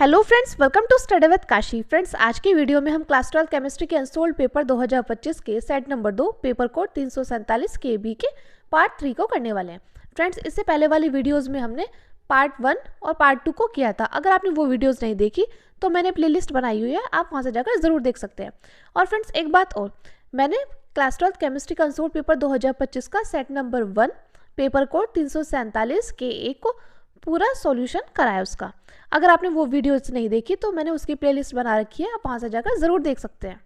Hello friends, welcome to study with Kashi. Friends, आज की video में हम क्लास 12 केमिस्ट्री के अनसोल्ड पेपर 2025 के सेट नंबर 2 पेपर कोड 347 के बी के पार्ट 3 को करने वाले हैं। फ्रेंड्स, इससे पहले वाली वीडियोस में हमने पार्ट 1 और पार्ट 2 को किया था। अगर आपने वो वीडियोस नहीं देखी तो मैंने प्लेलिस्ट बनाई हुई है, आप वहाँ से जाकर ज़रूर देख सकते हैं। और फ्रेंड्स, एक बात और, मैंने क्लास 12 केमिस्ट्री का अनसोल्ड पेपर 2025 का सेट नंबर 1 पेपर कोड 347 के ए को पूरा सॉल्यूशन कराया उसका। अगर आपने वो वीडियोस नहीं देखी तो मैंने उसकी प्लेलिस्ट बना रखी है, आप वहाँ से जाकर ज़रूर देख सकते हैं।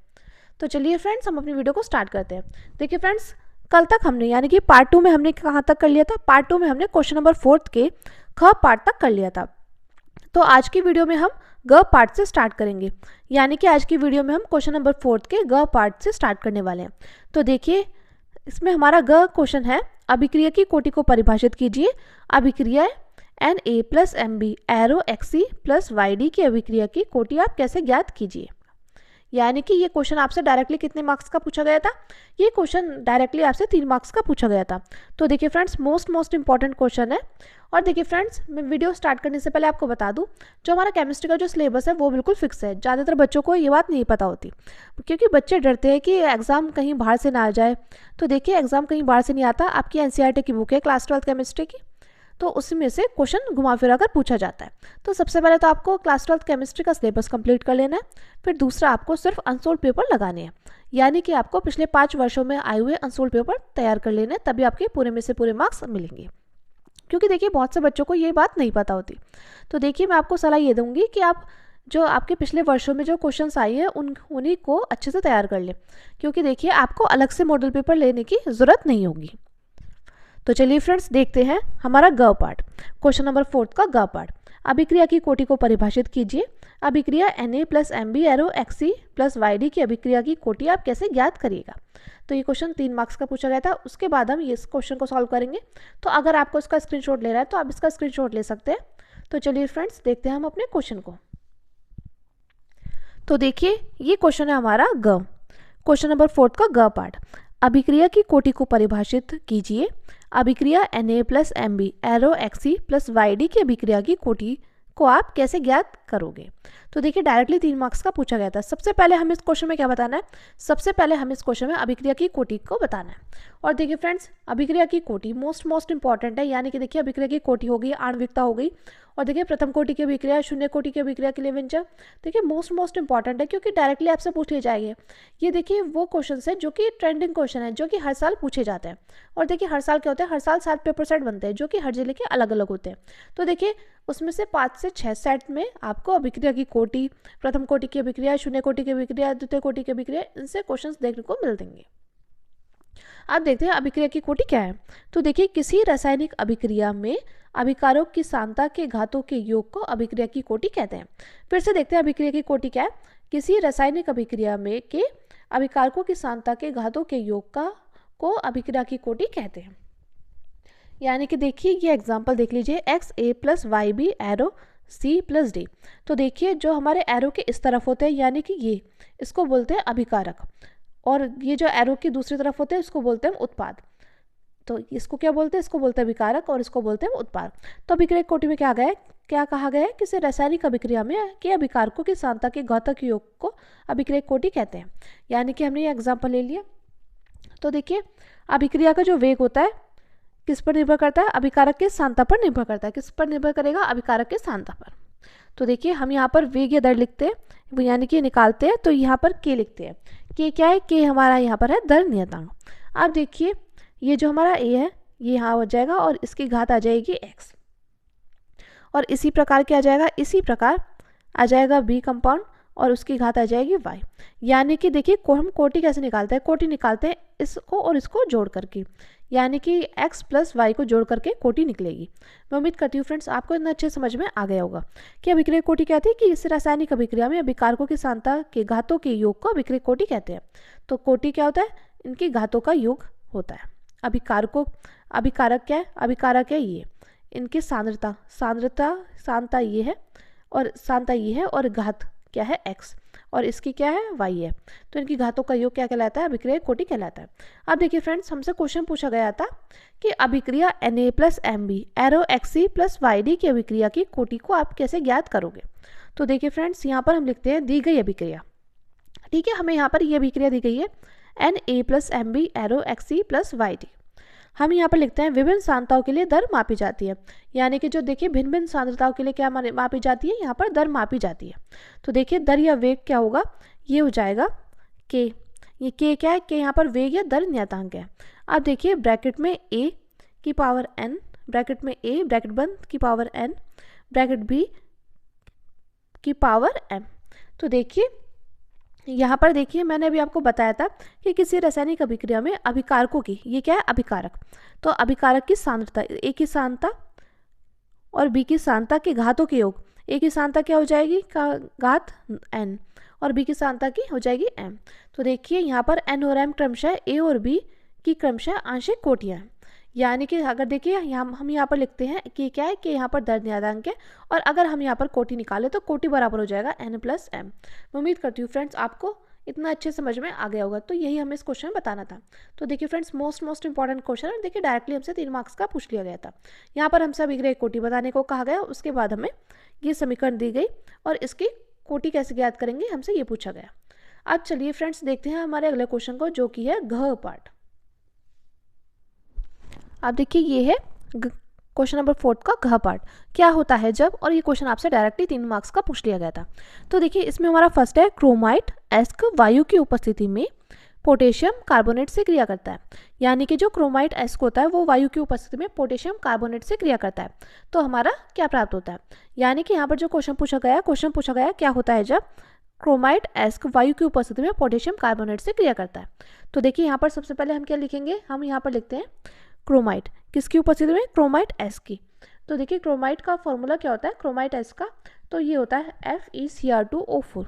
तो चलिए फ्रेंड्स, हम अपनी वीडियो को स्टार्ट करते हैं। देखिए फ्रेंड्स, कल तक हमने यानी कि पार्ट 2 में हमने कहाँ तक कर लिया था। पार्ट 2 में हमने क्वेश्चन नंबर 4 के ख पार्ट तक कर लिया था। तो आज की वीडियो में हम ग पार्ट से स्टार्ट करेंगे, यानी कि आज की वीडियो में हम क्वेश्चन नंबर 4 के ग पार्ट से स्टार्ट करने वाले हैं। तो देखिए, इसमें हमारा ग क्वेश्चन है, अभिक्रिया की कोटि को परिभाषित कीजिए। अभिक्रिया Na plus Mb arrow Xe plus Yd की अभिक्रिया की कोटि आप कैसे ज्ञात कीजिए। यानी कि ये क्वेश्चन आपसे डायरेक्टली कितने मार्क्स का पूछा गया था? ये क्वेश्चन डायरेक्टली आपसे 3 मार्क्स का पूछा गया था। तो देखिए फ्रेंड्स, मोस्ट इंपॉर्टेंट क्वेश्चन है। और देखिए फ्रेंड्स, मैं वीडियो स्टार्ट करने से पहले आपको बता दूं, जो हमारा केमिस्ट्री का जो सिलेबस है वो बिल्कुल फिक्स है। ज़्यादातर बच्चों को ये बात नहीं पता होती, क्योंकि बच्चे डरते हैं कि एग्ज़ाम कहीं बाहर से ना आ जाए। तो देखिए, एग्ज़ाम कहीं बाहर से नहीं आता। आपकी NCERT की बुक है क्लास 12 केमिस्ट्री की, तो उसमें से क्वेश्चन घुमा फिरा कर पूछा जाता है। तो सबसे पहले तो आपको क्लास 12 केमिस्ट्री का सिलेबस कंप्लीट कर लेना है। फिर दूसरा, आपको सिर्फ अनसोल्ड पेपर लगाने हैं, यानी कि आपको पिछले 5 वर्षों में आए हुए अनसोल्ड पेपर तैयार कर लेने हैं, तभी आपके पूरे में से पूरे मार्क्स मिलेंगे। क्योंकि देखिए, बहुत से बच्चों को ये बात नहीं पता होती। तो देखिए, मैं आपको सलाह ये दूंगी कि आप जो आपके पिछले वर्षों में जो क्वेश्चंस आए हैं उन्हीं को अच्छे से तैयार कर लें, क्योंकि देखिए आपको अलग से मॉडल पेपर लेने की ज़रूरत नहीं होगी। तो चलिए फ्रेंड्स, देखते हैं हमारा ग पार्ट, क्वेश्चन नंबर 4 का ग पार्ट। अभिक्रिया की कोटि को परिभाषित कीजिए। अभिक्रिया Na plus Mb arrow Xe plus Yd की अभिक्रिया की कोटि आप कैसे ज्ञात करिएगा। तो ये क्वेश्चन 3 मार्क्स का पूछा गया था। उसके बाद हम इस क्वेश्चन को सॉल्व करेंगे। तो अगर आपको इसका स्क्रीनशॉट लेना है तो आप इसका स्क्रीनशॉट ले सकते हैं। तो चलिए फ्रेंड्स, देखते हैं हम अपने क्वेश्चन को। तो देखिए, ये क्वेश्चन है हमारा ग, क्वेश्चन नंबर 4 का ग पार्ट। अभिक्रिया की कोटि को परिभाषित कीजिए। अभिक्रिया Na plus Mb arrow Xe plus Yd की अभिक्रिया की कोटि को आप कैसे ज्ञात करोगे। तो देखिए, डायरेक्टली 3 मार्क्स का पूछा गया था। सबसे पहले हमें इस क्वेश्चन में क्या बताना है? सबसे पहले हमें इस क्वेश्चन में अभिक्रिया की कोटि को बताना है। और देखिए फ्रेंड्स, अभिक्रिया की कोटि मोस्ट इंपॉर्टेंट है। यानी कि देखिए, अभिक्रिया की कोटि हो गई, आणविकता हो गई, और देखिए प्रथम कोटि की अभिक्रिया, शून्य कोटि की अभिक्रिया के लिए व्यंजक। देखिए मोस्ट इंपॉर्टेंट है, क्योंकि डायरेक्टली आपसे पूछ लिए जाएंगे। ये देखिए वो क्वेश्चन है जो कि ट्रेंडिंग क्वेश्चन है, जो कि हर साल पूछे जाते हैं। और देखिए हर साल क्या होता है, हर साल 7 पेपर सेट बनते हैं, जो कि हर जिले के अलग अलग होते हैं। तो देखिए, उसमें से 5 से 6 सेट में आपको अभिक्रिया की कोटि, प्रथम कोटि की अभिक्रिया, शून्य कोटि की अभिक्रिया, द्वितीय कोटि की अभिक्रिया, इनसे क्वेश्चंस देखने को मिल देंगे। अब देखते हैं अभिक्रिया की कोटि क्या है। तो देखिए, किसी रासायनिक अभिक्रिया में अभिकारक की सांता के घातों के योग को अभिक्रिया की कोटि कहते हैं। फिर से देखते हैं अभिक्रिया की कोटि क्या है। किसी रासायनिक अभिक्रिया में के अभिकारकों की सांता के घातों के योग को अभिक्रिया की कोटि कहते हैं। यानी कि देखिए, ये एग्जाम्पल देख लीजिए, XA plus YB arrow C plus D। तो देखिए, जो हमारे एरो के इस तरफ होते हैं, यानी कि ये, इसको बोलते हैं अभिकारक, और ये जो एरो की दूसरी तरफ होते हैं इसको बोलते हैं उत्पाद। तो इसको क्या बोलते हैं? इसको बोलते हैं अभिकारक, और इसको बोलते हैं उत्पाद। तो अभिक्रिया कोटि में क्या कहा गया है? किसी रासायनिक अभिक्रिया में के अभिकारकों की सांता के घातक योग को अभिक्रिया कोटि कहते हैं। यानी कि हमने ये एग्जाम्पल ले लिया। तो देखिए, अभिक्रिया का जो वेग होता है किस पर निर्भर करता है? अभिकारक के सांता पर निर्भर करता है। किस पर निर्भर करेगा? अभिकारक के सांता पर। तो देखिए, हम यहाँ पर वेग या दर लिखते हैं, वो यानी कि निकालते हैं, तो यहाँ पर के लिखते हैं। के क्या है? के हमारा यहाँ पर है दर नियतांक। अब देखिए, ये जो हमारा ए है ये यहाँ हो जाएगा, और इसकी घात आ जाएगी x, और इसी प्रकार क्या आ जाएगा? इसी प्रकार आ जाएगा बी कंपाउंड, और उसकी घात आ जाएगी y। यानी कि देखिए, हम कोटि कैसे निकालते हैं? कोटि निकालते हैं इसको और इसको जोड़ करके, यानी कि x प्लस y को जोड़ करके कोटि निकलेगी। मैं उम्मीद करती हूँ फ्रेंड्स आपको इतना अच्छे समझ में आ गया होगा कि अभिक्रिया कोटि कहते हैं कि इस रासायनिक अभिक्रिया में अभिकारकों की सांता के घातों के योग को अभिक्रिया कोटि कहते हैं। तो कोटि क्या होता है? इनकी घातों का योग होता है। अभिकारक क्या है? अभिकारक है ये, इनकी सांता ये है, और सांता ये है, और घात क्या है? x, और इसकी क्या है y है, तो इनकी घातों का योग क्या कहलाता है, अभिक्रिया कोटि कहलाता है। अब देखिए फ्रेंड्स, हमसे क्वेश्चन पूछा गया था कि अभिक्रिया Na plus Mb arrow Xc plus YD की अभिक्रिया की कोटि को आप कैसे ज्ञात करोगे। तो देखिए फ्रेंड्स, यहाँ पर हम लिखते हैं दी गई अभिक्रिया, ठीक है, हमें यहाँ पर ये अभिक्रिया दी गई है Na plus Mb arrow Xc plus YD। हम यहाँ पर लिखते हैं विभिन्न सांद्रताओं के लिए दर मापी जाती है, यानी कि जो देखिए भिन्न भिन्न सांद्रताओं के लिए क्या मापी जाती है, यहाँ पर दर मापी जाती है। तो देखिए दर या वेग क्या होगा, ये हो जाएगा k, ये k क्या है, k यहाँ पर वेग या दर नियतांक है। अब देखिए ब्रैकेट में a की पावर n, ब्रैकेट में a ब्रैकेट बंद की पावर n, ब्रैकेट b की पावर m। तो देखिए यहाँ पर देखिए मैंने अभी आपको बताया था कि किसी रासायनिक अभिक्रिया में अभिकारकों की, ये क्या है अभिकारक, तो अभिकारक की सांद्रता, ए की सांद्रता और बी की सांद्रता के घातों के योग, ए की सांद्रता क्या हो जाएगी का घात n और बी की सांद्रता की हो जाएगी m। तो देखिए यहाँ पर n और m क्रमशः ए और बी की क्रमशः आंशिक कोटियाँ हैं, यानी कि अगर देखिए हम यहाँ पर लिखते हैं कि क्या है कि यहाँ पर दर नियतांक है, और अगर हम यहाँ पर कोटि निकालें तो कोटि बराबर हो जाएगा n प्लस m। मैं उम्मीद करती हूँ फ्रेंड्स आपको इतना अच्छे समझ में आ गया होगा, तो यही हमें इस क्वेश्चन में बताना था। तो देखिए फ्रेंड्स, मोस्ट इंपॉर्टेंट क्वेश्चन है, देखिए डायरेक्टली हमसे 3 मार्क्स का पूछ लिया गया था। यहाँ पर हमसे अभिक्रिया कोटि बताने को कहा गया, उसके बाद हमें ये समीकरण दी गई और इसकी कोटि कैसे ज्ञात करेंगे हमसे ये पूछा गया। अब चलिए फ्रेंड्स देखते हैं हमारे अगले क्वेश्चन को, जो कि है घ पार्ट। अब देखिए ये है क्वेश्चन नंबर 4 का घ पार्ट, क्या होता है जब, और ये क्वेश्चन आपसे डायरेक्टली 3 मार्क्स का पूछ लिया गया था। तो देखिए इसमें हमारा फर्स्ट है क्रोमाइट एस्क वायु की उपस्थिति में पोटेशियम कार्बोनेट से क्रिया करता है, यानी कि जो क्रोमाइट एस्क होता है वो वायु की उपस्थिति में पोटेशियम कार्बोनेट से क्रिया करता है। तो हमारा क्या प्राप्त होता है, यानी कि यहाँ पर जो क्वेश्चन पूछा गया क्या होता है जब क्रोमाइट एस्क वायु की उपस्थिति में पोटेशियम कार्बोनेट से क्रिया करता है। तो देखिए यहाँ पर सबसे पहले हम क्या लिखेंगे, हम यहाँ पर लिखते हैं क्रोमाइट, किसकी उपस्थिति में, क्रोमाइट एस की। तो देखिए क्रोमाइट का फॉर्मूला क्या होता है क्रोमाइट एस का, तो ये होता है FeCr2O4।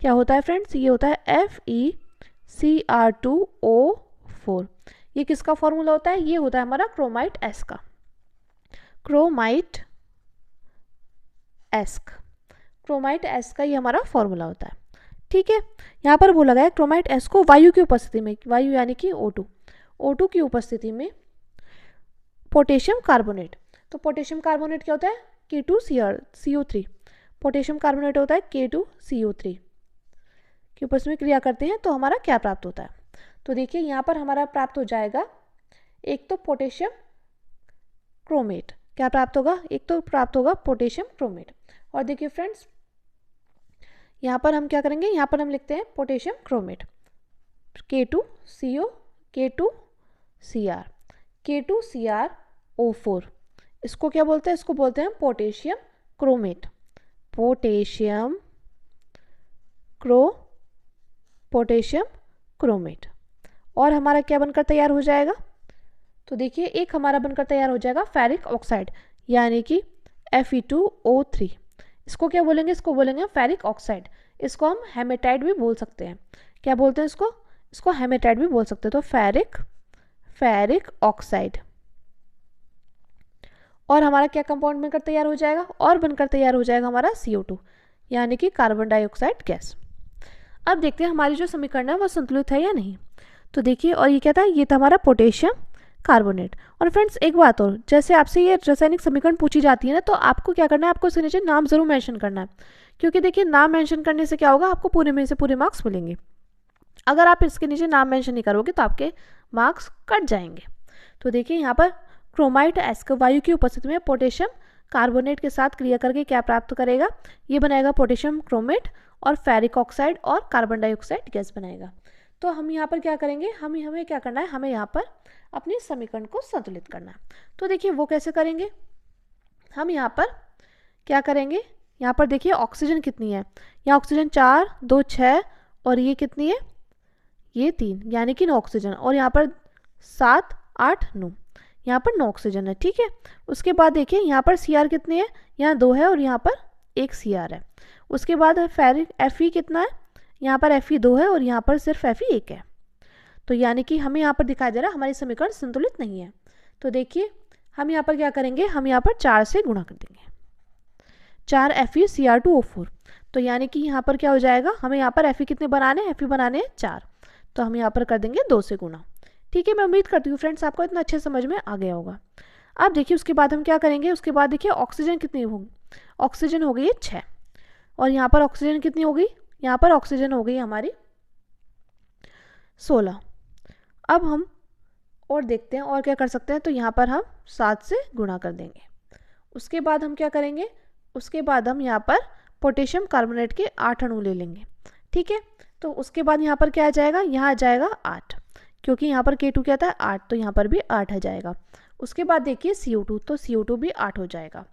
क्या होता है फ्रेंड्स, ये होता है FeCr2O4। ये किसका फॉर्मूला होता है, ये होता है हमारा क्रोमाइट एस का, क्रोमाइट एस का ये हमारा फॉर्मूला होता है, ठीक है। यहाँ पर बोला गया क्रोमाइट एस को वायु की उपस्थिति में, वायु यानी कि O2 की उपस्थिति में पोटेशियम कार्बोनेट, तो पोटेशियम कार्बोनेट क्या होता है K2CO3, पोटेशियम कार्बोनेट होता है K2CO3 की उपस्थिति में क्रिया करते हैं, तो हमारा क्या प्राप्त होता है। तो देखिए यहाँ पर हमारा प्राप्त हो जाएगा एक तो पोटेशियम क्रोमेट, क्या प्राप्त होगा, एक तो प्राप्त होगा पोटेशियम क्रोमेट। और देखिए फ्रेंड्स यहाँ पर हम क्या करेंगे, यहाँ पर हम लिखते हैं पोटेशियम क्रोमेट K2CrO4, इसको क्या बोलते हैं, इसको बोलते हैं पोटेशियम क्रोमेट, पोटेशियम क्रोमेट। और हमारा क्या बनकर तैयार हो जाएगा, तो देखिए एक हमारा बनकर तैयार हो जाएगा फेरिक ऑक्साइड, यानी कि Fe2O3, इसको क्या बोलेंगे, इसको बोलेंगे फेरिक ऑक्साइड, इसको हम हेमेटाइट भी बोल सकते हैं, क्या बोलते हैं इसको हेमेटाइट भी बोल सकते हैं, तो फेरिक ऑक्साइड। और हमारा क्या कंपाउंड बनकर तैयार हो जाएगा, और बनकर तैयार हो जाएगा हमारा CO2, यानी कि कार्बन डाइऑक्साइड गैस। अब देखते हैं हमारी जो समीकरण है वो संतुलित है या नहीं। तो देखिए, और ये क्या था, ये था हमारा पोटेशियम कार्बोनेट। और फ्रेंड्स एक बात और, जैसे आपसे ये रासायनिक समीकरण पूछी जाती है ना, तो आपको क्या करना है, आपको इसके नीचे नाम जरूर मेंशन करना है, क्योंकि देखिए नाम मेंशन करने से क्या होगा, आपको पूरे में से पूरे मार्क्स मिलेंगे। अगर आप इसके नीचे नाम मेंशन नहीं करोगे तो आपके मार्क्स कट जाएंगे। तो देखिए यहाँ पर क्रोमाइट एस्क वायु की उपस्थिति में पोटेशियम कार्बोनेट के साथ क्रिया करके क्या प्राप्त करेगा, ये बनाएगा पोटेशियम क्रोमेट और फेरिक ऑक्साइड और कार्बन डाइऑक्साइड गैस बनाएगा। तो हम यहाँ पर क्या करेंगे, हमें क्या करना है, हमें यहाँ पर अपने समीकरण को संतुलित करना है। तो देखिए वो कैसे करेंगे, हम यहाँ पर क्या करेंगे, यहाँ पर देखिए ऑक्सीजन कितनी है, यहाँ ऑक्सीजन 4, 2, 6 और ये कितनी है, ये 3, यानी कि 9 ऑक्सीजन, और यहाँ पर 7, 8, 9, यहाँ पर 9 ऑक्सीजन है, ठीक है। उसके बाद देखिए यहाँ पर Cr कितने हैं, यहाँ 2 है और यहाँ पर 1 Cr है। उसके बाद फेरिक Fe कितना है, यहाँ पर Fe 2 है और यहाँ पर सिर्फ Fe 1 है। तो यानी कि हमें यहाँ पर दिखाई दे रहा है हमारी समीकरण संतुलित नहीं है। तो देखिए हम यहाँ पर क्या करेंगे, हम यहाँ पर 4 से गुणा कर देंगे, 4 FeCr2O4। तो यानी कि यहाँ पर क्या हो जाएगा, हमें यहाँ पर Fe कितने बनाने हैं, Fe बनाने हैं 4, तो हम यहाँ पर कर देंगे 2 से गुना। ठीक है, मैं उम्मीद करती हूँ फ्रेंड्स आपको इतना अच्छे समझ में आ गया होगा। अब देखिए उसके बाद हम क्या करेंगे, उसके बाद देखिए ऑक्सीजन कितनी होगी, ऑक्सीजन हो गई है 6, और यहाँ पर ऑक्सीजन कितनी हो गई, यहाँ पर ऑक्सीजन हो गई हमारी 16। अब हम और देखते हैं और क्या कर सकते हैं, तो यहाँ पर हम 7 से गुणा कर देंगे। उसके बाद हम क्या करेंगे, उसके बाद हम यहाँ पर पोटेशियम कार्बोनेट के 8 अणु ले लेंगे। ठीक है, तो उसके बाद यहाँ पर क्या आ जाएगा, यहाँ आ जाएगा 8, क्योंकि यहाँ पर K2 क्या था 8, तो यहाँ पर भी 8 आ जाएगा। उसके बाद देखिए CO2, तो CO2 भी 8 हो जाएगा।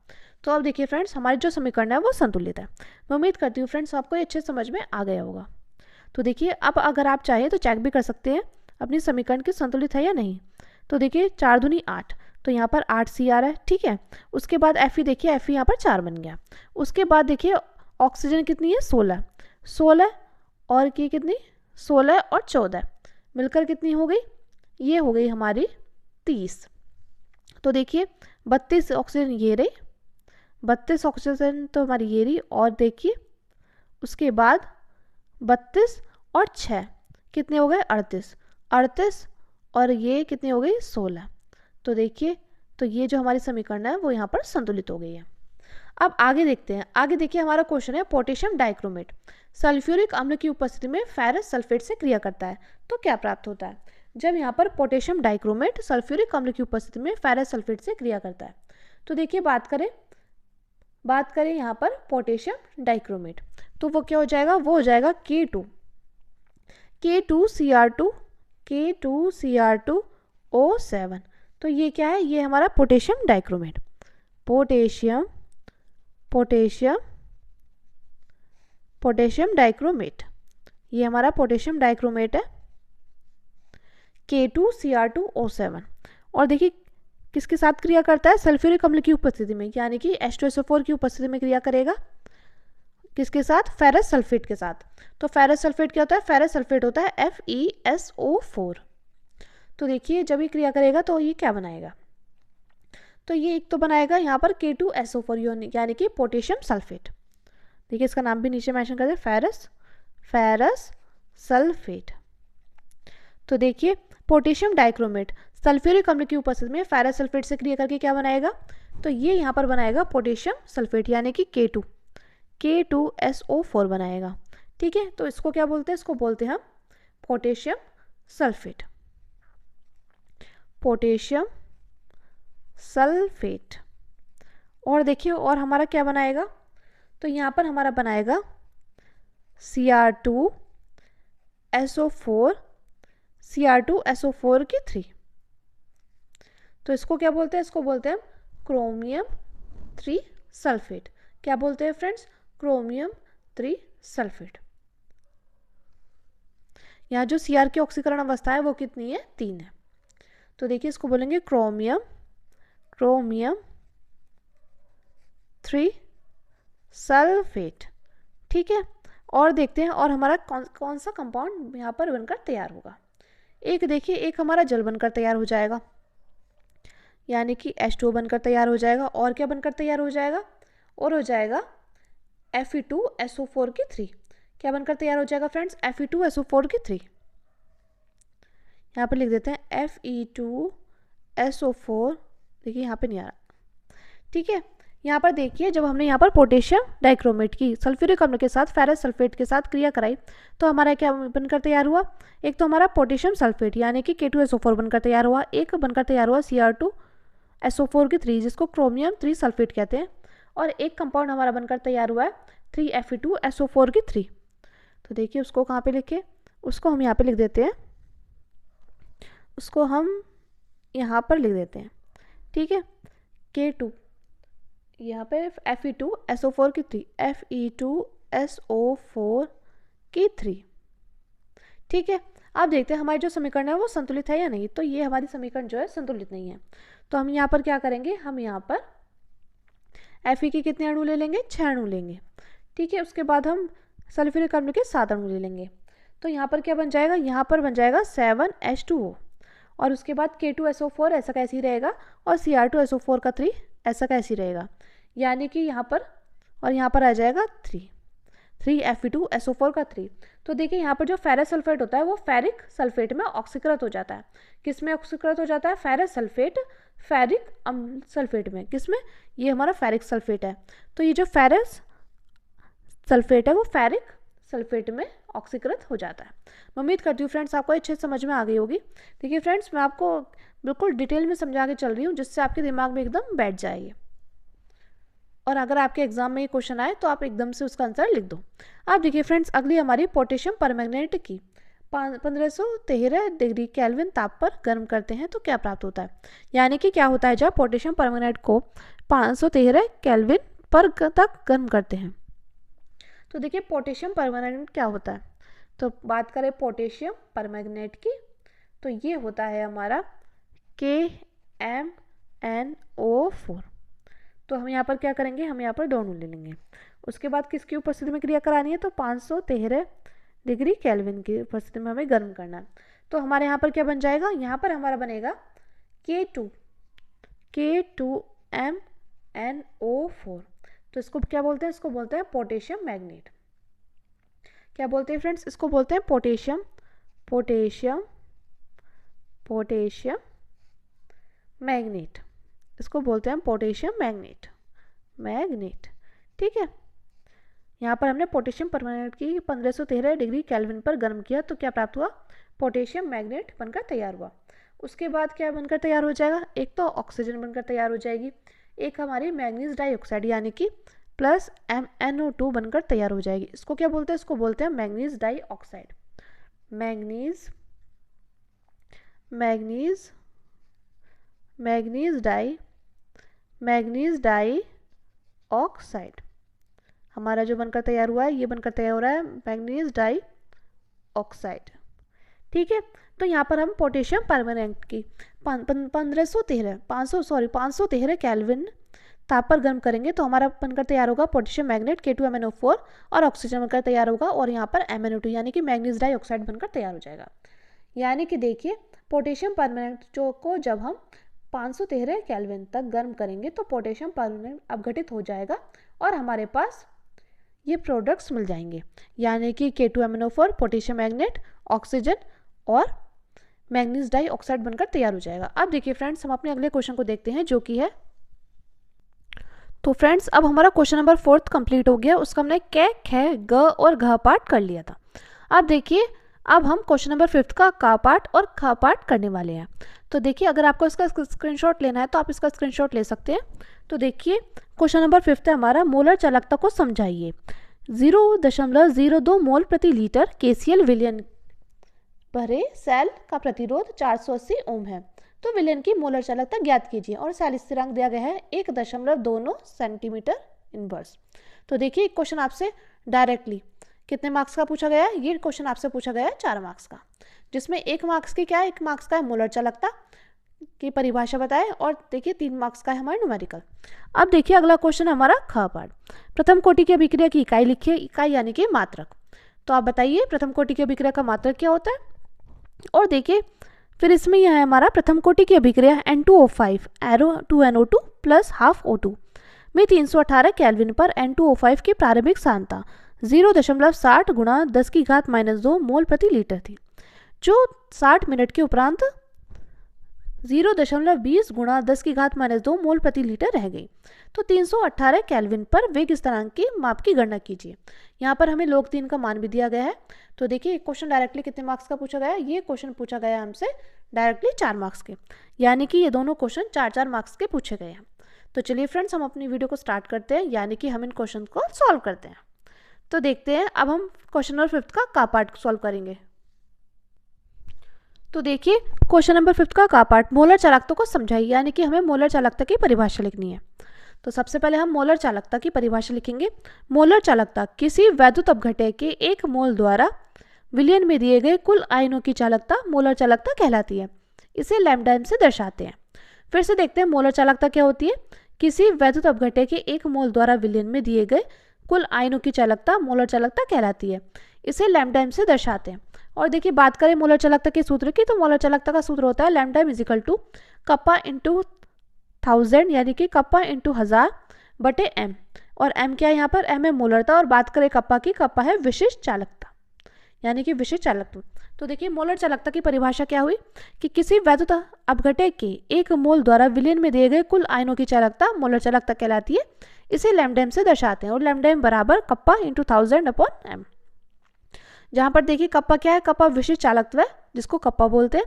तो अब देखिए फ्रेंड्स हमारी जो समीकरण है वो संतुलित है। मैं उम्मीद करती हूँ फ्रेंड्स आपको ये अच्छे समझ में आ गया होगा। तो देखिए अब अगर आप चाहें तो चेक भी कर सकते हैं अपनी समीकरण की संतुलित है या नहीं। तो देखिए 4 दूनी 8, तो यहाँ पर 8 C आ रहा है। ठीक है, उसके बाद Fe देखिए, Fe यहाँ पर 4 बन गया। उसके बाद देखिए ऑक्सीजन कितनी है 16, 16 और की कितनी 16 और 14 मिलकर कितनी हो गई, ये हो गई हमारी 30। तो देखिए 32 ऑक्सीजन ये रही, 32 ऑक्सीजन तो हमारी ये रही, और देखिए उसके बाद 32 और 6 कितने हो गए 38, 38 और ये कितनी हो गई 16। तो देखिए तो ये जो हमारी समीकरण है वो यहाँ पर संतुलित हो गई है। अब आगे देखते हैं, आगे देखिए हमारा क्वेश्चन है पोटेशियम डाइक्रोमेट सल्फ्यूरिक अम्ल की उपस्थिति में फेरस सल्फेट से क्रिया करता है तो क्या प्राप्त होता है। जब यहाँ पर पोटेशियम डाइक्रोमेट सल्फ्यूरिक अम्ल की उपस्थिति में फेरस सल्फेट से क्रिया करता है, तो देखिए बात करें यहाँ पर पोटेशियम डाइक्रोमेट, तो वो क्या हो जाएगा, वो हो जाएगा K2Cr2O7। तो ये क्या है, ये हमारा पोटेशियम डाइक्रोमेट, पोटेशियम डाइक्रोमेट, ये हमारा पोटेशियम डाइक्रोमेट है K2Cr2O7। और देखिए किसके साथ क्रिया करता है, सल्फ्यूरिक अम्ल की उपस्थिति में, यानी कि H2SO4 की उपस्थिति में क्रिया करेगा। किसके साथ, फेरस सल्फेट के साथ। तो फेरस सल्फेट क्या होता है, फेरस सल्फेट होता है FeSO4। तो देखिए जब ये क्रिया करेगा तो ये क्या बनाएगा, तो ये एक तो बनाएगा यहाँ पर K2SO4 यानी कि पोटेशियम सल्फेट। देखिए इसका नाम भी नीचे मेंशन कर दे, फेरस सल्फेट। तो देखिए पोटेशियम डाइक्रोमेट सल्फ्यूरिक अम्ल की उपस्थिति में फेरस सल्फेट से क्रिया करके क्या बनाएगा, तो ये यहाँ पर बनाएगा पोटेशियम सल्फेट यानी कि K2SO4 बनाएगा। ठीक है, तो इसको क्या बोलते हैं, इसको बोलते हैं हम पोटेशियम सल्फेट। और देखिए और हमारा क्या बनाएगा, तो यहाँ पर हमारा बनाएगा Cr2SO4 की 3। तो इसको क्या बोलते हैं, इसको बोलते हैं क्रोमियम 3 सल्फेट। क्या बोलते हैं फ्रेंड्स, क्रोमियम 3 सल्फेट। यहाँ जो Cr की ऑक्सीकरण अवस्था है वो कितनी है, 3 है। तो देखिए इसको बोलेंगे क्रोमियम 3 सल्फेट। ठीक है, और देखते हैं और हमारा कौन सा कंपाउंड यहाँ पर बनकर तैयार होगा। एक देखिए एक हमारा जल बनकर तैयार हो जाएगा, यानी कि H2O बनकर तैयार हो जाएगा। और क्या बनकर तैयार हो जाएगा, और हो जाएगा Fe2SO4 की 3। क्या बनकर तैयार हो जाएगा फ्रेंड्स, Fe2SO4 की 3। यहाँ पर लिख देते हैं Fe2SO4, देखिए यहाँ पे नहीं आ रहा। ठीक है, यहाँ पर देखिए जब हमने यहाँ पर पोटेशियम डाइक्रोमेट की सल्फ्यूरिक अम्ल के साथ फेरस सल्फेट के साथ क्रिया कराई तो हमारा क्या बनकर तैयार हुआ, एक तो हमारा पोटेशियम सल्फेट यानी कि K2SO4 बनकर तैयार हुआ, एक बनकर तैयार हुआ Cr2SO4 की 3 जिसको क्रोमियम 3 सल्फेट कहते हैं, और एक कंपाउंड हमारा बनकर तैयार हुआ है 3Fe2SO4 की 3। तो देखिए उसको कहाँ पे लिखे, उसको हम यहाँ पे लिख देते हैं, उसको हम यहाँ पर लिख देते हैं। ठीक है, K2 यहाँ पे Fe2SO4 की 3, Fe2SO4 की 3। ठीक है, अब देखते हैं हमारी जो समीकरण है वो संतुलित है या नहीं। तो ये हमारी समीकरण जो है संतुलित नहीं है, तो हम यहाँ पर क्या करेंगे, हम यहाँ पर Fe के कितने अणु ले लेंगे, 6 अणु लेंगे। ठीक है, उसके बाद हम सल्फ्यूरिक अम्ल के 7 अणु ले लेंगे। तो यहाँ पर क्या बन जाएगा, यहाँ पर बन जाएगा 7H2O, और उसके बाद K2SO4 ऐसा कैसे ही रहेगा, और Cr2SO4 का 3 ऐसा कैसे ही रहेगा, यानी कि यहाँ पर और यहाँ पर आ जाएगा 3। 3Fe2SO4 का 3। तो देखिए यहाँ पर जो फेरस सल्फेट होता है वो फेरिक सल्फेट में ऑक्सीकृत हो जाता है। किस में ऑक्सीकृत हो जाता है? फेरस सल्फेट फेरिक अम्ल सल्फेट में। किस में? ये हमारा फेरिक सल्फेट है। तो ये जो फेरस सल्फेट है वो फेरिक सल्फेट में ऑक्सीकृत हो जाता है। मैं उम्मीद करती हूँ फ्रेंड्स आपको अच्छे से समझ में आ गई होगी। देखिए फ्रेंड्स, मैं आपको बिल्कुल डिटेल में समझा के चल रही हूँ जिससे आपके दिमाग में एकदम बैठ जाएगी, और अगर आपके एग्जाम में ये क्वेश्चन आए तो आप एकदम से उसका आंसर लिख दो। अब देखिए फ्रेंड्स, अगली हमारी पोटेशियम परमैंगनेट की 1513 डिग्री केल्विन ताप पर गर्म करते हैं तो क्या प्राप्त होता है। यानी कि क्या होता है जब पोटेशियम परमैंगनेट को 513 केल्विन पर तक गर्म करते हैं। तो देखिए पोटेशियम परमैंगनेट क्या होता है। तो बात करें पोटेशियम परमैंगनेट की, तो ये होता है हमारा KMnO4। तो हम यहाँ पर क्या करेंगे, हम यहाँ पर दोनों ले लेंगे। उसके बाद किसकी उपस्थिति में क्रिया करानी है, तो 513 डिग्री केल्विन की उपस्थिति में हमें गर्म करना है। तो हमारे यहाँ पर क्या बन जाएगा, यहाँ पर हमारा बनेगा K2MnO4। तो इसको क्या बोलते हैं, इसको बोलते हैं पोटेशियम मैग्नेट। क्या बोलते हैं फ्रेंड्स, इसको बोलते हैं पोटेशियम मैग्नेट। इसको बोलते हैं पोटेशियम मैग्नेट। ठीक है, यहाँ पर हमने पोटेशियम परमैंगनेट की 1513 डिग्री केल्विन पर गर्म किया तो क्या प्राप्त हुआ, पोटेशियम मैग्नेट बनकर तैयार हुआ। उसके बाद क्या बनकर तैयार हो जाएगा, एक तो ऑक्सीजन बनकर तैयार हो जाएगी, एक हमारी मैग्नीज डाइऑक्साइड यानी कि प्लस MnO2 बनकर तैयार हो जाएगी। इसको क्या बोलते हैं, इसको बोलते हैं मैग्नीज डाइऑक्साइड। मैग्नीज डाइऑक्साइड हमारा जो बनकर तैयार हुआ है, ये बनकर तैयार हो रहा है मैग्नीज डाइऑक्साइड। ठीक है, तो यहाँ पर हम पोटेशियम परमैंगनेट की 513 केल्विन ताप पर गर्म करेंगे तो हमारा बनकर तैयार होगा पोटेशियम मैग्नेट K2MnO4 और ऑक्सीजन बनकर तैयार होगा, और यहाँ पर MnO2 यानी कि मैग्नीज डाइऑक्साइड बनकर तैयार हो जाएगा। यानी कि देखिए पोटेशियम परमैंगनेट को जब हम 513 केल्विन तक गर्म करेंगे तो पोटेशियम परमैंगनेट अपघटित हो जाएगा और हमारे पास ये प्रोडक्ट्स मिल जाएंगे, यानी कि K2MnO4, पोटेशियम मैग्नेट, ऑक्सीजन और मैग्नीज डाइऑक्साइड बनकर तैयार हो जाएगा। अब देखिए फ्रेंड्स, हम अपने अगले क्वेश्चन को देखते हैं जो कि है, तो फ्रेंड्स अब हमारा क्वेश्चन नंबर 4 कंप्लीट हो गया। उसका हमने क, ख, ग और घ पार्ट कर लिया था। अब देखिए, अब हम क्वेश्चन नंबर 5 का क पार्ट और ख पार्ट करने वाले हैं। तो देखिए, अगर आपको इसका स्क्रीनशॉट लेना है तो आप इसका स्क्रीनशॉट ले सकते हैं। तो देखिए क्वेश्चन नंबर 5 है हमारा, मोलर चालकता को समझाइए। 0.02 मोल प्रति लीटर KCl विलयन भरे सेल का प्रतिरोध 480 ओम है, तो विलयन की मोलर चालकता ज्ञात कीजिए, और सेल स्थिरांक दिया गया है 1.29 सेंटीमीटर इनवर्स। तो देखिए क्वेश्चन आपसे डायरेक्टली कितने मार्क्स का पूछा गया है, ये क्वेश्चन आपसे पूछा गया है 4 मार्क्स का, जिसमें 1 मार्क्स की क्या है, 1 मार्क्स का है मोलर चालकता की परिभाषा बताए, और देखिए 3 मार्क्स का है हमारा न्यूमेरिकल। अब देखिए अगला क्वेश्चन हमारा ख पार्ट। प्रथम कोटि की अभिक्रिया की इकाई लिखिए, इकाई यानी कि मात्रक। तो आप बताइए प्रथम कोटि की अभिक्रिया का मात्रक क्या होता है। और देखिए फिर इसमें यह है हमारा प्रथम कोटि की अभिक्रिया N2O5 arrow 2NO2 plus half O2 में 318 केल्विन पर N2O5 की प्रारंभिक सांद्रता 0.60 गुणा 10⁻² मोल प्रति लीटर थी, जो 60 मिनट के उपरांत 0.20 गुणा 10⁻² मोल प्रति लीटर रह गई। तो 318 केल्विन पर वेग स्थिरांक की माप की गणना कीजिए। यहाँ पर हमें log 3 का मान भी दिया गया है। तो देखिए क्वेश्चन डायरेक्टली कितने मार्क्स का पूछा गया है, ये क्वेश्चन पूछा गया है हमसे डायरेक्टली 4 मार्क्स के, यानी कि ये दोनों क्वेश्चन 4-4 मार्क्स के पूछे गए हैं। तो चलिए फ्रेंड्स, हम अपनी वीडियो को स्टार्ट करते हैं, यानी कि हम इन क्वेश्चन को सॉल्व करते हैं। तो देखते हैं, अब हम क्वेश्चन नंबर 5 का पार्ट सॉल्व करेंगे। तो देखिए क्वेश्चन नंबर 5 का पार्ट, मोलर चालकता को समझाइए, यानी कि हमें मोलर चालकता की परिभाषा लिखनी है। तो सबसे पहले हम मोलर चालकता की परिभाषा लिखेंगे। मोलर चालकता किसी वैद्युत अपघटय के 1 मोल द्वारा विलयन में दिए गए कुल आयनों की चालकता मोलर चालकता कहलाती है। इसे लैम्डा m से दर्शाते हैं। फिर से देखते हैं मोलर चालकता क्या होती है। किसी वैद्युत अपघटय के 1 मोल द्वारा विलयन में दिए गए कुल आयनों की चालकता मोलर चालकता कहलाती है। इसे लैम्डा m से दर्शाते हैं। और देखिए बात करें मोलर चालकता के सूत्र की, तो मोलर चालकता का सूत्र होता है लैम्डा m = कप्पा × 1000, यानी कि कप्पा × 1000 बटे m। और m क्या है यहाँ पर, m है मोलरता, और बात करें कप्पा की, कप्पा है विशिष्ट चालकता, यानी कि विशिष्ट चालकत्व। तो देखिए मोलर चालकता की परिभाषा क्या हुई कि किसी वैद्युत अपघटक के 1 मोल द्वारा विलयन में दिए गए कुल आयनों की चालकता मोलर चालकता कहलाती है। इसे लैम्डा m से दर्शाते हैं, और लैम्डा m बराबर कप्पा इंटू 1000/m। जहाँ पर देखिए कप्पा क्या है, कप्पा विशिष्ट चालकत्व है जिसको कप्पा बोलते हैं,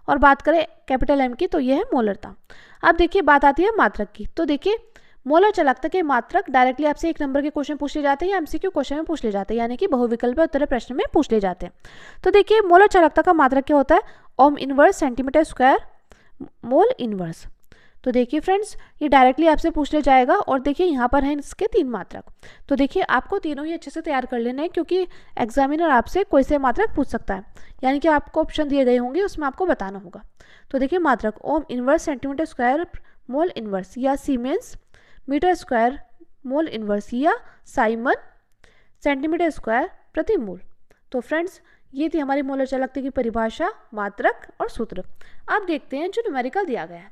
और बात करें कैपिटल M की तो यह है मोलरता। अब देखिए बात आती है मात्रक की। तो देखिए मोलर चालकता के मात्रक डायरेक्टली आपसे 1 नंबर के क्वेश्चन पूछ ले जाते हैं या एमसीक्यू क्वेश्चन में पूछ ले जाते हैं, यानी कि बहुविकल्प उत्तर प्रश्न में पूछ ले जाते हैं। तो देखिए मोलर चालकता का मात्रक क्या होता है, ओम inverse centimetre square mole inverse. तो देखिए फ्रेंड्स ये डायरेक्टली आपसे पूछ ले जाएगा, और देखिए यहाँ पर है इसके 3 मात्रक। तो देखिए आपको तीनों ही अच्छे से तैयार कर लेना है, क्योंकि एग्जामिनर आपसे कोई से मात्रक पूछ सकता है, यानी कि आपको ऑप्शन दिए गए होंगे उसमें आपको बताना होगा। तो देखिए मात्रक ohm inverse centimetre square mole inverse, या siemens metre square mole inverse, या साइमन सेंटीमीटर स्क्वायर प्रति मोल। तो फ्रेंड्स ये थी हमारी मोलर चालकता की परिभाषा, मात्रक और सूत्र। अब देखते हैं जो न्यूमेरिकल दिया गया है।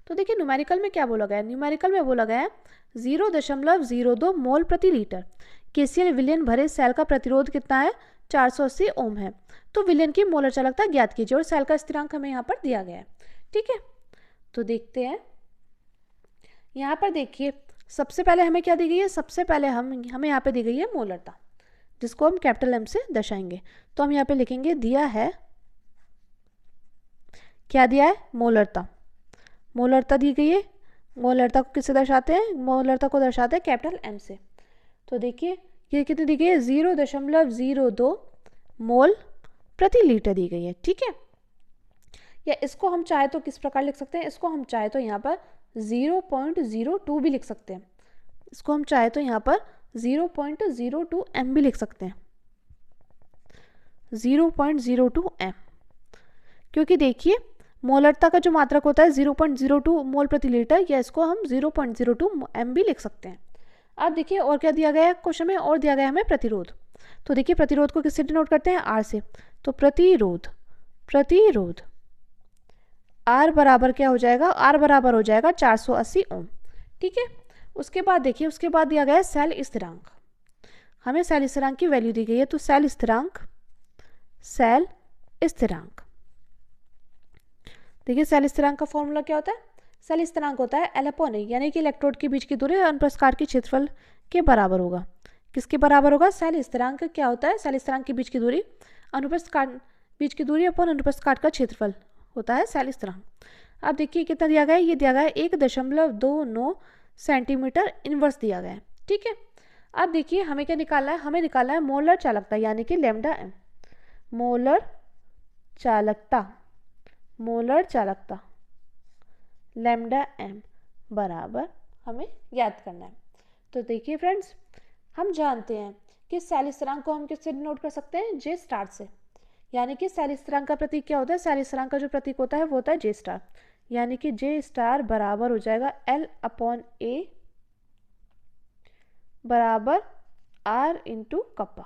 तो देखिए न्यूमेरिकल में क्या बोला गया है, न्यूमेरिकल में बोला गया है 0.02 मोल प्रति लीटर केसीएल विलयन भरे सेल का प्रतिरोध कितना है, 480 ओम है। तो विलयन की मोलर चालकता ज्ञात कीजिए, और सेल का स्थिरांक हमें यहाँ पर दिया गया है। ठीक है, तो देखते हैं यहाँ पर। देखिए सबसे पहले हमें क्या दी गई है, सबसे पहले हमें यहाँ पे दी गई है मोलरता, जिसको हम कैपिटल M से दर्शाएंगे। तो हम यहाँ पे लिखेंगे दिया है, क्या दिया है, मोलरता। मोलरता दी गई है, मोलरता को किससे दर्शाते हैं, मोलरता को दर्शाते हैं कैपिटल M से। तो देखिए ये कितनी दी गई है, 0.02 मोल प्रति लीटर दी गई है। ठीक है, या इसको हम चाहे तो किस प्रकार लिख सकते हैं, इसको हम चाहे तो यहाँ पर 0.02 भी लिख सकते हैं, इसको हम चाहे तो यहाँ पर 0.02 m भी लिख सकते हैं, 0.02 m, क्योंकि देखिए मोलरता का जो मात्रक होता है 0.02 मोल प्रति लीटर, या इसको हम 0.02 m भी लिख सकते हैं। अब देखिए और क्या दिया गया है क्वेश्चन में, और दिया गया है हमें प्रतिरोध। तो देखिए प्रतिरोध को किससे डिनोट करते हैं, R से। तो प्रतिरोध R बराबर क्या हो जाएगा, R बराबर हो जाएगा 480 ओम। ठीक है, उसके बाद देखिए उसके बाद दिया गया है सेल स्थिरांक। हमें सेल स्थिरांक की वैल्यू दी गई है। तो सेल स्थिरांक देखिए सेल स्थिरांक का फॉर्मूला क्या होता है, सेल स्थिरांक होता है L/A, यानी कि इलेक्ट्रोड के बीच की दूरी अनुप्रस्थ के क्षेत्रफल के बराबर होगा। किसके बराबर होगा, सेल स्थिरांक क्या होता है, सेल स्थिरांक के बीच की दूरी अपन अनुप्रस्थ काट का क्षेत्रफल होता है सेल स्थिरांक। अब देखिए कितना दिया गया है, ये दिया गया है 1.29 सेंटीमीटर इनवर्स दिया गया है। ठीक है, अब देखिए हमें क्या निकालना है, हमें निकालना है मोलर चालकता, यानी कि लैम्डा m। मोलर चालकता लैम्डा m बराबर हमें याद करना है। तो देखिए फ्रेंड्स हम जानते हैं कि सेल स्थिरांक को हम किससे डिनोट कर सकते हैं, J स्टार से, यानी कि सेल स्थिरांक का प्रतीक क्या होता है, सेल स्थिरांक का जो प्रतीक होता है वो होता है J स्टार, यानी कि J स्टार बराबर हो जाएगा L/A बराबर R इंटू कप्पा।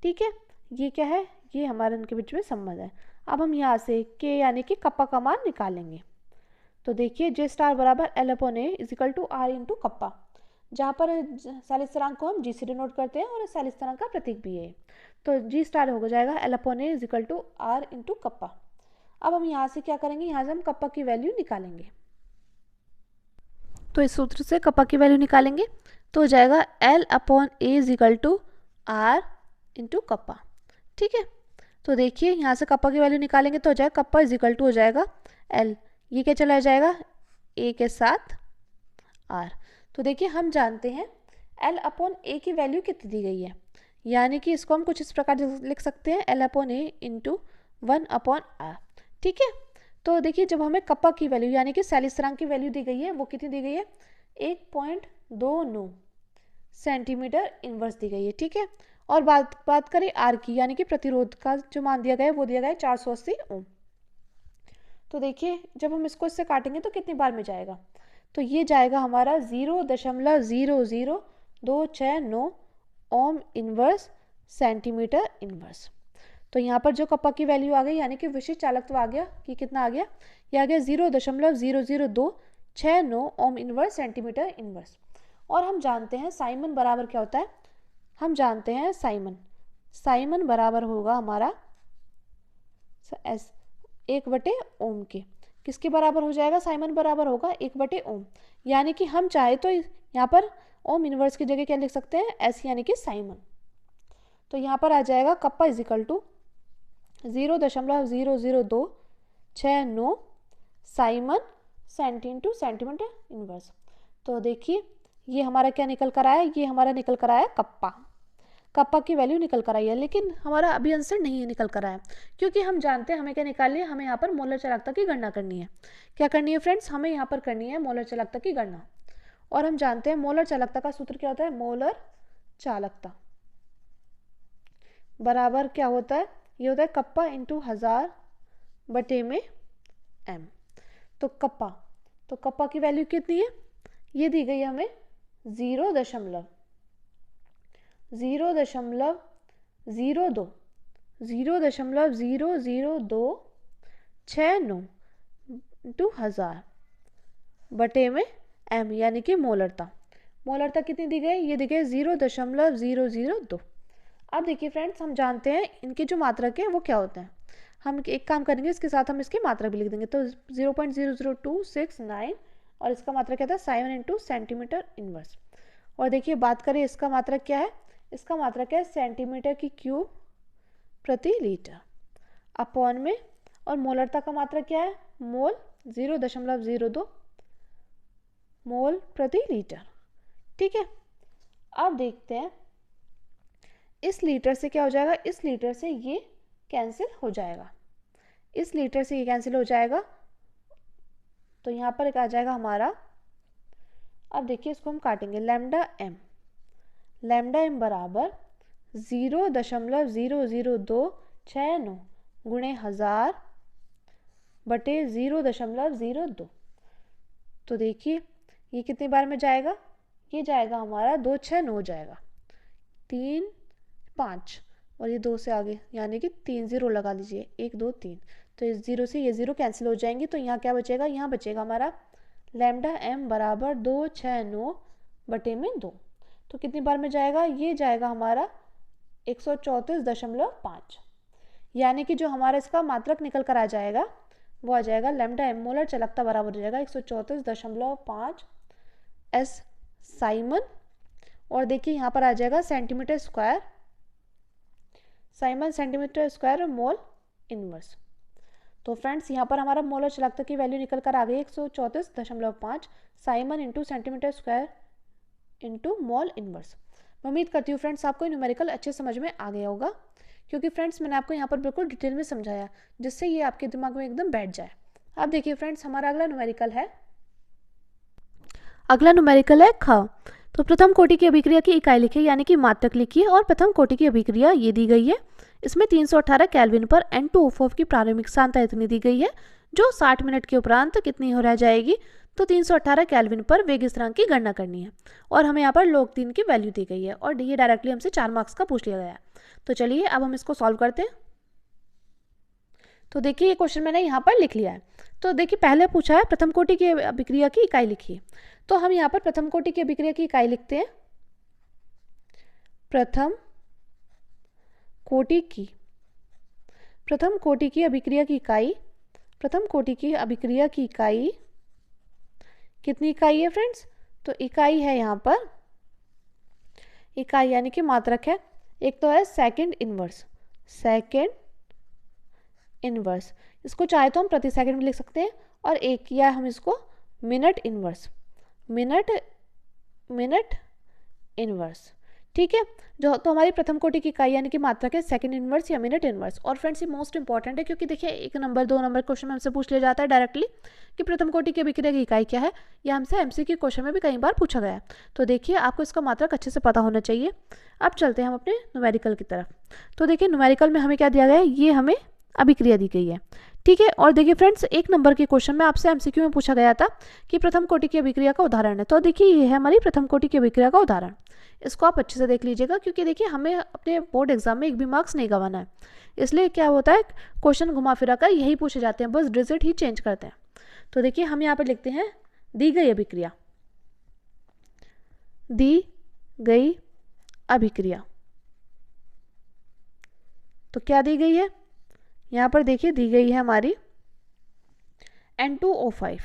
ठीक है, ये क्या है, ये हमारे इनके बीच में संबंध है। अब हम यहाँ से K यानी कि कप्पा का मान निकालेंगे। तो देखिए J स्टार बराबर L/A equal to R into kappa, जहाँ पर सेल स्थिरांक को हम G से डिनोट करते हैं और सेल स्थिरांक का प्रतीक भी है। तो G स्टार हो जाएगा L/A equal to R into kappa. अब हम यहाँ से क्या करेंगे, यहाँ से हम कप्पा की वैल्यू निकालेंगे। तो इस सूत्र से कप्पा की वैल्यू निकालेंगे तो हो जाएगा L/A equal to R into kappa. ठीक है, तो देखिए यहाँ से कप्पा की वैल्यू निकालेंगे तो हो जाएगा कप्पा इजिकल टू हो जाएगा L, ये क्या चला जाएगा A के साथ R। तो देखिए हम जानते हैं L/A की वैल्यू कितनी दी गई है, यानी कि इसको हम कुछ इस प्रकार लिख सकते हैं L/A इंटू 1/R। ठीक है, तो देखिए जब हमें कप्पा की वैल्यू यानी कि सेल स्थिरांक की वैल्यू दी गई है वो कितनी दी गई है, 1.29 सेंटीमीटर इनवर्स दी गई है। ठीक है, और बात करें R की, यानी कि प्रतिरोध का जो मान दिया गया है वो दिया गया है 480 ओम। तो देखिए जब हम इसको इससे काटेंगे तो कितनी बार में जाएगा, तो ये जाएगा हमारा 0.00269 ओम इनवर्स सेंटीमीटर इनवर्स। तो यहाँ पर जो कप्पा की वैल्यू आ गई यानी कि विशिष्ट चालकत्व आ गया कि कितना आ गया, ये आ गया 0.00269 ओम इनवर्स सेंटीमीटर इनवर्स। और हम जानते हैं साइमन बराबर क्या होता है, हम जानते हैं साइमन बराबर होगा हमारा एस 1/ओम के। किसके बराबर हो जाएगा, साइमन बराबर होगा 1/ओम। यानी कि हम चाहे तो यहाँ पर ओम इनवर्स की जगह क्या लिख सकते हैं, एस यानी कि साइमन। तो यहाँ पर आ जाएगा kappa equal to 0.0026 siemens centimetre inverse. तो देखिए ये हमारा क्या निकल कर आया, ये हमारा निकल कर आया कप्पा की वैल्यू निकल कर आई है। लेकिन हमारा अभी आंसर नहीं निकल कर आया, क्योंकि हम जानते हैं हमें क्या निकालनी है, हमें यहाँ पर मोलर चालकता की गणना करनी है। क्या करनी है फ्रेंड्स, हमें यहाँ पर करनी है मोलर चालकता की गणना। और हम जानते हैं मोलर चालकता का सूत्र क्या होता है, मोलर चालकता बराबर क्या होता है, ये होता है कप्पा इंटू 1000 बटे में एम। तो कप्पा की वैल्यू कितनी है, ये दी गई है हमें 0.002 0.00269 इंटू 1000 बटे में एम, यानी कि मोलरता कितनी दी गई, ये दी गई 0.002। अब देखिए फ्रेंड्स, हम जानते हैं इनके जो मात्रक है वो क्या होते हैं। हम एक काम करेंगे, इसके साथ हम इसकी मात्रक भी लिख देंगे। तो 0.00269 और इसका मात्रक क्या था, 7 इंटू सेंटीमीटर इनवर्स। और देखिए बात करें इसका मात्रक क्या है, इसका मात्रक है सेंटीमीटर की क्यूब प्रति लीटर अपॉन में, और मोलरता का मात्रक क्या है, मोल 0.02 मोल प्रति लीटर। ठीक है, अब देखते हैं इस लीटर से क्या हो जाएगा, इस लीटर से ये कैंसिल हो जाएगा, इस लीटर से ये कैंसिल हो जाएगा। तो यहाँ पर आ जाएगा हमारा, अब देखिए इसको हम काटेंगे, लैम्डा एम बराबर 0.00269 गुणे 1000 बटे 0.02। तो देखिए ये कितनी बार में जाएगा, ये जाएगा हमारा 269 जाएगा, 3 5 और ये 2 से आगे यानी कि 3 0 लगा लीजिए, 1 2 3। तो इस 0 से ये 0 कैंसिल हो जाएंगी। तो यहाँ क्या बचेगा, यहाँ बचेगा हमारा लैम्डा एम बराबर 269 बटे में 2। तो कितनी बार में जाएगा, ये जाएगा हमारा 134.5, यानी कि जो हमारा इसका मात्रक निकल कर आ जाएगा वो आ जाएगा लैम्डा एम मोलर चालकता बराबर हो जाएगा 134.5 एस साइमन। और देखिए यहाँ पर आ जाएगा centimetre square, Simon centimetre square और मोल इनवर्स। तो फ्रेंड्स यहाँ पर हमारा मोलर चालकता की वैल्यू निकल कर आ गई 134.5 Simon into centimetre square into mole inverse. मैं उम्मीद करती हूँ फ्रेंड्स आपको न्यूमेरिकल अच्छे समझ में आ गया होगा, क्योंकि फ्रेंड्स मैंने आपको यहाँ पर बिल्कुल डिटेल में समझाया जिससे ये आपके दिमाग में एकदम बैठ जाए। अब देखिए फ्रेंड्स हमारा अगला न्यूमेरिकल है ख। तो प्रथम कोटि की अभिक्रिया की इकाई लिखिए, यानी कि मात्रक लिखिए। और प्रथम कोटि की अभिक्रिया ये दी गई है, इसमें 318 केल्विन पर N2O4 की प्रारंभिक सांद्रता इतनी दी गई है, जो 60 मिनट के उपरांत कितनी हो रह जाएगी। तो 318 केल्विन पर वेग स्थिरांक की गणना करनी है, और हमें यहाँ पर log 3 की वैल्यू दी गई है, और ये डायरेक्टली हमसे 4 मार्क्स का पूछ लिया गया है। तो चलिए अब हम इसको सॉल्व करते हैं। तो देखिए ये क्वेश्चन मैंने यहाँ पर लिख लिया है। तो देखिए पहले पूछा है प्रथम कोटि की अभिक्रिया की इकाई लिखिए, तो हम यहाँ पर प्रथम कोटि की अभिक्रिया की इकाई लिखते हैं। प्रथम कोटि की अभिक्रिया की इकाई, प्रथम कोटि की अभिक्रिया की इकाई कितनी इकाई है फ्रेंड्स, तो इकाई है यहाँ पर, इकाई यानी कि मात्रक है। एक तो है सेकंड इनवर्स, इसको चाहे तो हम प्रति सेकंड में लिख सकते हैं, और एक किया हम इसको मिनट इनवर्स। ठीक है, जो तो हमारी प्रथम कोटि की इकाई यानी कि मात्रक है सेकंड इनवर्स या मिनट इनवर्स। और फ्रेंड्स ये मोस्ट इंपॉर्टेंट है, क्योंकि देखिए 1 नंबर 2 नंबर क्वेश्चन में हमसे पूछ लिया जाता है डायरेक्टली कि प्रथम कोटि की अभिक्रिया की इकाई क्या है। यह हमसे एमसीक्यू क्वेश्चन में भी कई बार पूछा गया है। तो देखिए आपको इसका मात्रक अच्छे से पता होना चाहिए। अब चलते हैं हम अपने न्यूमेरिकल की तरफ। तो देखिए न्यूमेरिकल में हमें क्या दिया गया है, ये हमें अभिक्रिया दी गई है। ठीक है, और देखिए फ्रेंड्स 1 नंबर के क्वेश्चन में आपसे एमसीक्यू में पूछा गया था कि प्रथम कोटि की अभिक्रिया का उदाहरण है। तो देखिए ये है हमारी प्रथम कोटि की अभिक्रिया का उदाहरण, इसको आप अच्छे से देख लीजिएगा, क्योंकि देखिए हमें अपने बोर्ड एग्जाम में एक भी मार्क्स नहीं गंवाना है। इसलिए क्या होता है, क्वेश्चन घुमा फिरा कर यही पूछे जाते हैं, बस डिजिट ही चेंज करते हैं। तो देखिए हम यहाँ पर लिखते हैं दी गई अभिक्रिया, दी गई अभिक्रिया। तो क्या दी गई है, यहाँ पर देखिए दी गई है हमारी N2O5,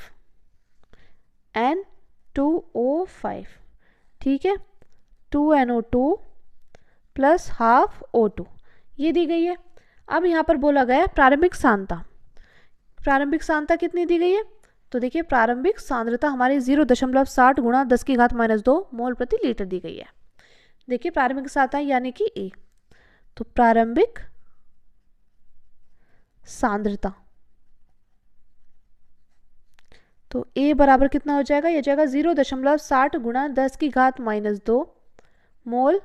N2O5, ठीक है, 2NO2 प्लस हाफ O2, ये दी गई है। अब यहाँ पर बोला गया है प्रारंभिक सांद्रता। प्रारंभिक सांद्रता कितनी दी गई है, तो देखिए प्रारंभिक सांद्रता हमारी 0.60 गुणा 10⁻² मोल प्रति लीटर दी गई है। देखिए प्रारंभिक सांद्रता यानी कि ए, तो प्रारंभिक सांद्रता, तो ए बराबर कितना हो जाएगा, यह जाएगा 0.60 गुणा 10⁻² मोल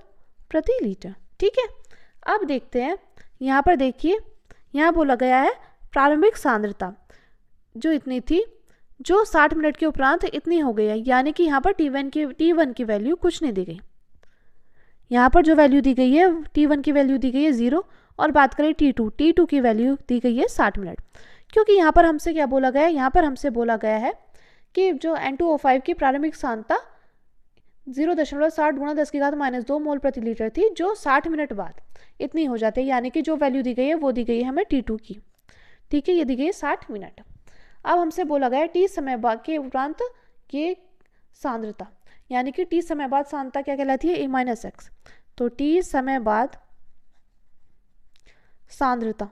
प्रति लीटर, ठीक है। अब देखते हैं, यहाँ पर देखिए यहाँ बोला गया है प्रारंभिक सांद्रता जो इतनी थी, जो 60 मिनट के उपरांत इतनी हो गई है, यानी कि यहाँ पर T1 की वैल्यू कुछ नहीं दी गई। यहाँ पर जो वैल्यू दी गई है T1 की वैल्यू दी गई है 0, और बात करें T2 की वैल्यू दी गई है 60 मिनट। क्योंकि यहाँ पर हमसे क्या बोला गया है, यहाँ पर हमसे बोला गया है कि जो N2O5 की प्रारंभिक सांद्रता 0.60 गुणा 10⁻² मोल प्रति लीटर थी, जो 60 मिनट बाद इतनी हो जाती है, यानी कि जो वैल्यू दी गई है वो दी गई है हमें T2 की, ठीक है, ये दी गई है 60 मिनट। अब हमसे बोला गया है T समय बाद के उपरांत ये सांद्रता, यानी कि T समय बाद सांद्रता क्या कहलाती है, A-X। तो T समय बाद सांद्रता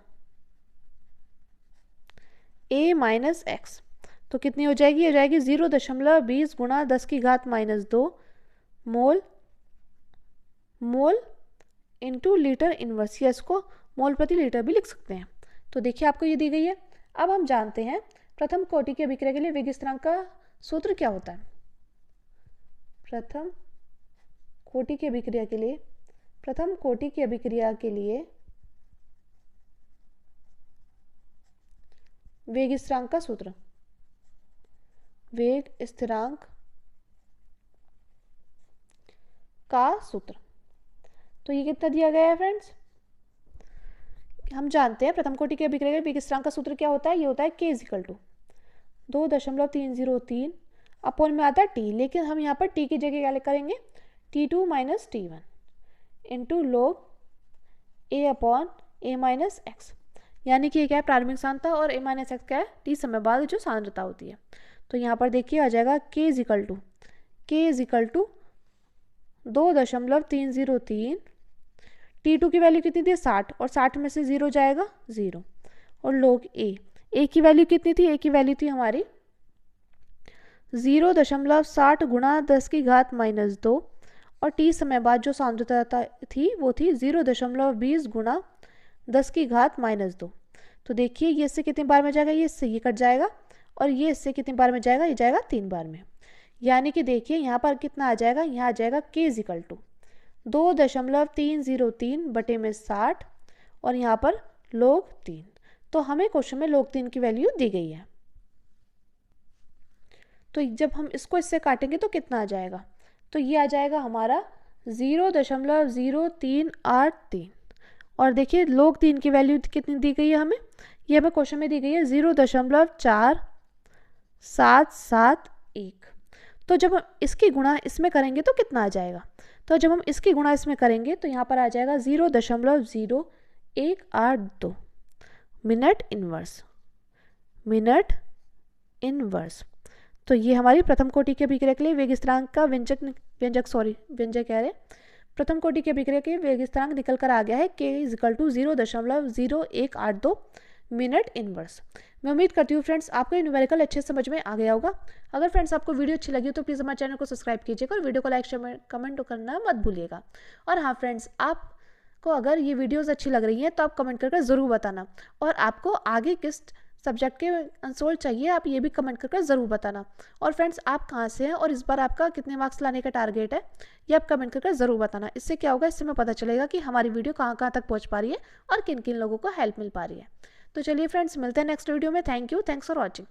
A-X तो कितनी हो जाएगी, हो जाएगी 0.20 गुणा 10⁻² मोल इंटू लीटर इनवर्स, या इसको मोल प्रति लीटर भी लिख सकते हैं। तो देखिए आपको ये दी गई है। अब हम जानते हैं प्रथम कोटि की अभिक्रिया के लिए वेग स्थिरांक का सूत्र क्या होता है। प्रथम कोटि की अभिक्रिया के लिए, प्रथम कोटि की अभिक्रिया के लिए वेग स्थिरांक का सूत्र, वेग स्थिरांक का सूत्र, तो ये कितना दिया गया है फ्रेंड्स, हम जानते हैं प्रथम कोटि की अभिक्रिया के वेग स्थिरांक का सूत्र क्या होता है, ये होता है K = 2.303 अपॉन में आता है T, लेकिन हम यहाँ पर T की जगह क्या करेंगे, T2 - T1 into log A/A-X, यानी कि ये क्या है प्रारंभिक सांद्रता, और A-X क्या है T समय बाद जो सांद्रता होती है। तो यहाँ पर देखिए आ जाएगा K = 2.303, T2 की वैल्यू कितनी थी 60, और 60 में से 0 जाएगा 0, और log A की वैल्यू कितनी थी, A की वैल्यू थी हमारी 0.60 गुणा 10⁻², और T समय बाद जो सांद्रता थी वो थी 0.20 गुणा 10⁻²। तो देखिए ये इससे कितनी बार में जाएगा, ये इससे ये कट जाएगा, और ये इससे कितनी बार में जाएगा, ये जाएगा 3 बार में, यानी कि देखिए यहाँ पर कितना आ जाएगा, यहाँ आ जाएगा K = 2.303 बटे में 60, और यहाँ पर log 3। तो हमें क्वेश्चन में log 3 की वैल्यू दी गई है। तो जब हम इसको इससे काटेंगे तो कितना आ जाएगा, तो ये आ जाएगा हमारा 0.0383, और देखिए log 3 की वैल्यू कितनी दी गई है हमें, ये हमें क्वेश्चन में दी गई है 0.4771। तो जब हम इसकी गुणा इसमें करेंगे तो कितना आ जाएगा, तो जब हम इसकी गुणा इसमें करेंगे तो यहाँ पर आ जाएगा 0.0182 मिनट इनवर्स। तो ये हमारी प्रथम कोटि की अभिक्रिया के लिए वेग स्थिरांक का व्यंजक कह रहे, प्रथम कोटि की अभिक्रिया के वेग स्थिरांक निकल कर आ गया है K = 0.0182 मिनट इनवर्स। मैं उम्मीद करती हूँ फ्रेंड्स आपको ये न्यूमेरिकल अच्छे से समझ में आ गया होगा। अगर फ्रेंड्स आपको वीडियो अच्छी लगी हो तो प्लीज़ हमारे चैनल को सब्सक्राइब कीजिएगा, और वीडियो को लाइक शेयर कमेंट करना मत भूलिएगा। और हाँ फ्रेंड्स, आपको अगर ये वीडियोज़ अच्छी लग रही हैं तो आप कमेंट करके ज़रूर बताना, और आपको आगे किस सब्जेक्ट के आंसर चाहिए आप ये भी कमेंट करके ज़रूर बताना। और फ्रेंड्स आप कहाँ से हैं और इस बार आपका कितने मार्क्स लाने का टारगेट है ये आप कमेंट करके ज़रूर बताना। इससे क्या होगा, इससे हमें पता चलेगा कि हमारी वीडियो कहाँ कहाँ तक पहुँच पा रही है और किन किन लोगों को हेल्प मिल पा रही है। तो चलिए फ्रेंड्स मिलते हैं नेक्स्ट वीडियो में। Thank you, thanks for watching.